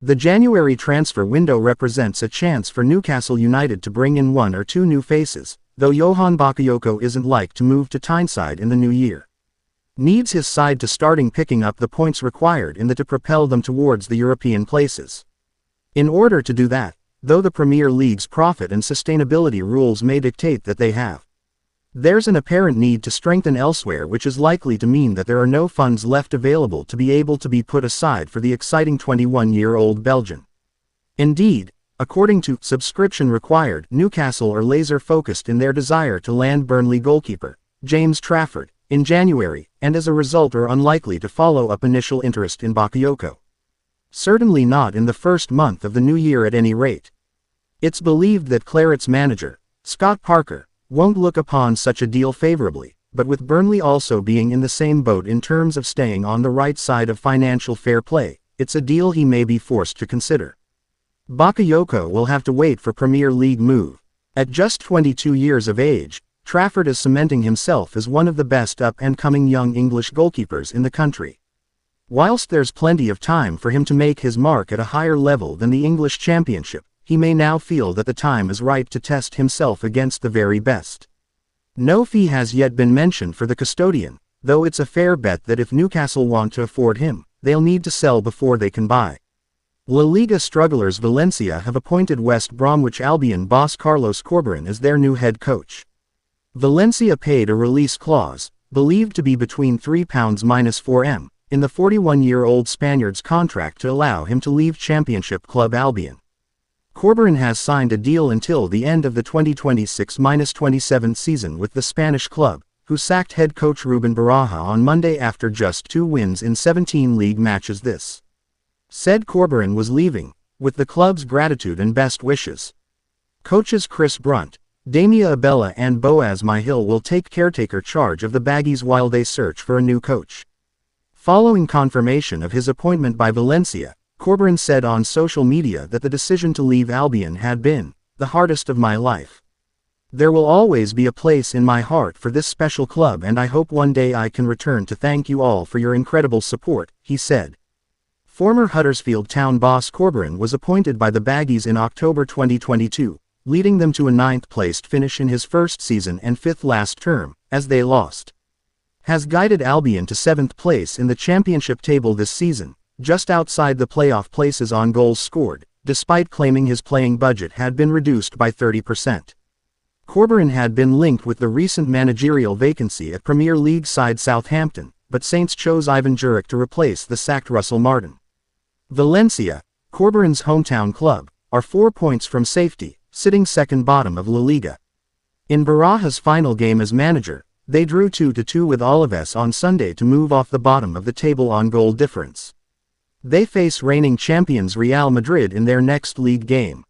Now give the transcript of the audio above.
The January transfer window represents a chance for Newcastle United to bring in one or two new faces, though Johan Bakayoko isn't like to move to Tyneside in the new year. Needs his side to starting picking up the points required in the to propel them towards the European places. In order to do that, though the Premier League's profit and sustainability rules may dictate that they have, there's an apparent need to strengthen elsewhere, which is likely to mean that there are no funds left available to be able to be put aside for the exciting 21-year-old Belgian. Indeed, according to Subscription Required, Newcastle are laser-focused in their desire to land Burnley goalkeeper James Trafford in January, and as a result are unlikely to follow up initial interest in Bakayoko. Certainly not in the first month of the new year at any rate. It's believed that Claret's manager, Scott Parker, won't look upon such a deal favorably, but with Burnley also being in the same boat in terms of staying on the right side of financial fair play, it's a deal he may be forced to consider. Bakayoko will have to wait for Premier League move. At just 22 years of age, Trafford is cementing himself as one of the best up-and-coming young English goalkeepers in the country. Whilst there's plenty of time for him to make his mark at a higher level than the English Championship, he may now feel that the time is right to test himself against the very best. No fee has yet been mentioned for the custodian, though it's a fair bet that if Newcastle want to afford him, they'll need to sell before they can buy. La Liga strugglers Valencia have appointed West Bromwich Albion boss Carlos Corberán as their new head coach. Valencia paid a release clause, believed to be between £3-4M, in the 41-year-old Spaniard's contract to allow him to leave Championship club Albion. Corberán has signed a deal until the end of the 2026-27 season with the Spanish club, who sacked head coach Ruben Baraja on Monday after just 2 wins in 17 league matches. This said Corberán was leaving, with the club's gratitude and best wishes. Coaches Chris Brunt, Damia Abella and Boaz Myhill will take caretaker charge of the Baggies while they search for a new coach. Following confirmation of his appointment by Valencia, Corberán said on social media that the decision to leave Albion had been the hardest of my life. There will always be a place in my heart for this special club, and I hope one day I can return to thank you all for your incredible support, he said. Former Huddersfield Town boss Corberán was appointed by the Baggies in October 2022, leading them to a 9th-placed finish in his first season and 5th last term, as they lost. Has guided Albion to 7th place in the Championship table this season, just outside the playoff places on goals scored, despite claiming his playing budget had been reduced by 30%. Corberán had been linked with the recent managerial vacancy at Premier League side Southampton, but Saints chose Ivan Juric to replace the sacked Russell Martin. Valencia, Corberán's hometown club, are 4 points from safety, sitting second bottom of La Liga. In Baraja's final game as manager, they drew 2-2 with Alaves on Sunday to move off the bottom of the table on goal difference. They face reigning champions Real Madrid in their next league game.